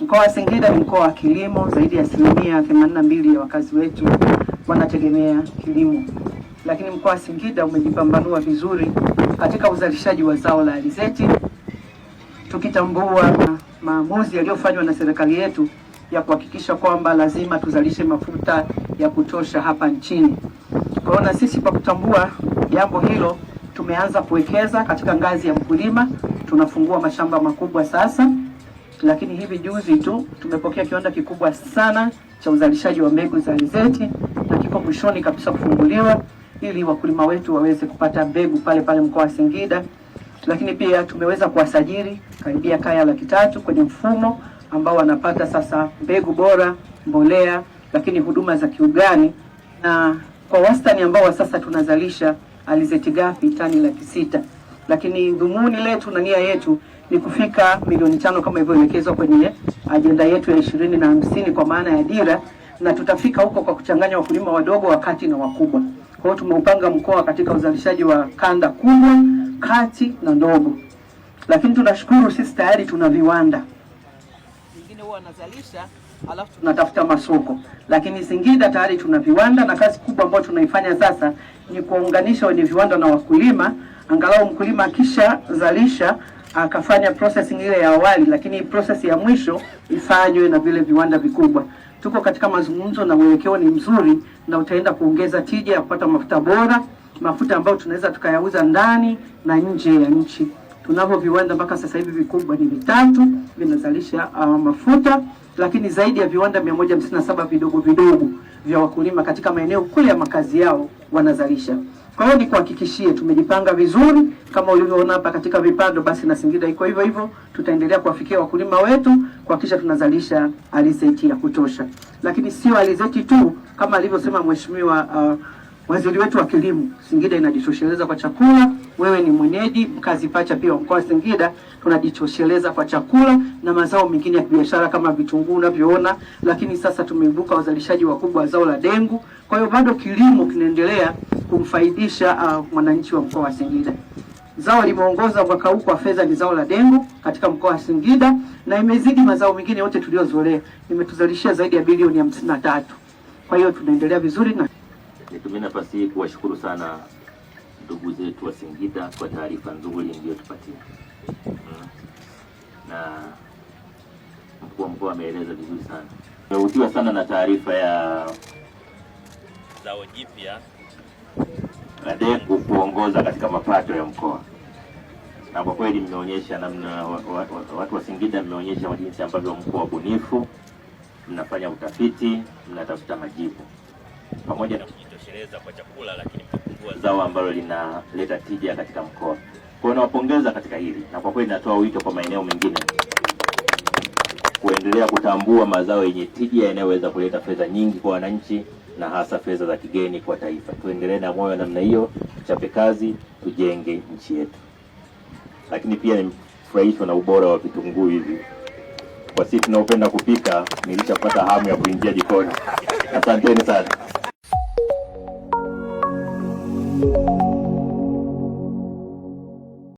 Mkoa wa Singida ni mkoa wa kilimo, zaidi ya 82% ya wakazi wetu wanategemea kilimo. Lakini mkoa wa Singida umejipambanua vizuri katika uzalishaji wa zao la alizeti, tukitambua maamuzi yaliyofanywa na serikali yetu ya kuhakikisha kwamba lazima tuzalishe mafuta ya kutosha hapa nchini. Kwa hiyo na sisi kwa kutambua jambo hilo tumeanza kuwekeza katika ngazi ya mkulima. Tunafungua mashamba makubwa sasa, lakini hivi juzi tu tumepokea kiwanda kikubwa sana cha uzalishaji wa mbegu za alizeti na kiko mwishoni kabisa kufunguliwa ili wakulima wetu waweze kupata mbegu pale pale mkoa wa Singida. Lakini pia tumeweza kuwasajili karibia kaya 300 kwenye mfumo ambao wanapata sasa mbegu bora, mbolea, lakini huduma za kiugani, na kwa wastani ambao sasa tunazalisha alizeti ghafi tani 600. Lakini dhumuni letu na nia yetu ni kufika milioni 5 kama ilivyoelekezwa kwenye ajenda yetu ya 2050 kwa maana ya dira, na tutafika huko kwa kuchanganya wakulima wadogo, wakati na wakubwa. Kwa hiyo tumeupanga mkoa katika uzalishaji wa kanda kubwa, kati na ndogo. Lakini tunashukuru sisi tayari tuna viwanda. Wengine huwa wanazalisha alafu tunatafuta masoko. Lakini Singida tayari tuna viwanda, na kazi kubwa ambayo tunaifanya sasa ni kuunganisha wenye viwanda na wakulima. Angalau mkulima akisha zalisha akafanya processing ile ya awali, lakini process ya mwisho ifanywe na vile viwanda vikubwa. Tuko katika mazungumzo na mwelekeo ni mzuri, na utaenda kuongeza tija ya kupata mafuta bora, mafuta ambayo tunaweza tukayauza ndani na nje ya nchi. Tunavyo viwanda mpaka sasa hivi vikubwa ni 3 vinazalisha mafuta, lakini zaidi ya viwanda 157 vidogo vidogo vya wakulima katika maeneo kule ya makazi yao wanazalisha. Kwa hiyo ni kuhakikishie tumejipanga vizuri kama ulivyoona hapa katika vipando, basi na Singida iko hivyo hivyo. Tutaendelea kuwafikia wakulima wetu kuhakikisha tunazalisha alizeti ya kutosha. Lakini sio alizeti tu, kama alivyosema mheshimiwa waziri wetu wa kilimo, Singida inajitosheleza kwa chakula. Wewe ni mwenyeji mkazi pacha pia mkoa wa Singida, tunajitosheleza kwa chakula na mazao mengine ya biashara kama vitunguu unavyoona. Lakini sasa tumeibuka uzalishaji wakubwa wa zao la dengu. Kwa hiyo bado kilimo kinaendelea kumfaidisha mwananchi wa mkoa wa Singida. Zao limeongoza mwaka huu kwa fedha ni zao la dengu katika mkoa wa Singida, na imezidi mazao mengine yote tuliyozolea. Imetuzalishia zaidi ya bilioni 53. Kwa hiyo tunaendelea vizuri. Na nitumie nafasi hii kuwashukuru sana ndugu zetu wa Singida kwa taarifa nzuri mliotupatia. Na mkuu wa mkoa ameeleza vizuri sana. Nimevutiwa sana na taarifa ya zao jipya la dengu kuongoza katika mapato ya mkoa. Na kwa kweli mmeonyesha namna watu wa Singida mmeonyesha jinsi ambavyo mkoa wabunifu, mnafanya utafiti, mnatafuta majibu. Pamoja na kujitosheleza kwa chakula, lakini mnafungua zao ambalo linaleta tija katika mkoa. Kwa hiyo nawapongeza katika hili, na kwa kweli natoa wito kwa maeneo mengine kuendelea kutambua mazao yenye tija yanayoweza kuleta fedha nyingi kwa wananchi, na hasa fedha za kigeni kwa taifa. Tuendelee na moyo namna hiyo, tuchape kazi, tujenge nchi yetu. Lakini pia nimefurahishwa na ubora wa vitunguu hivi. Kwa sisi tunaopenda kupika, nilishapata hamu ya kuingia jikoni. Asanteni sana.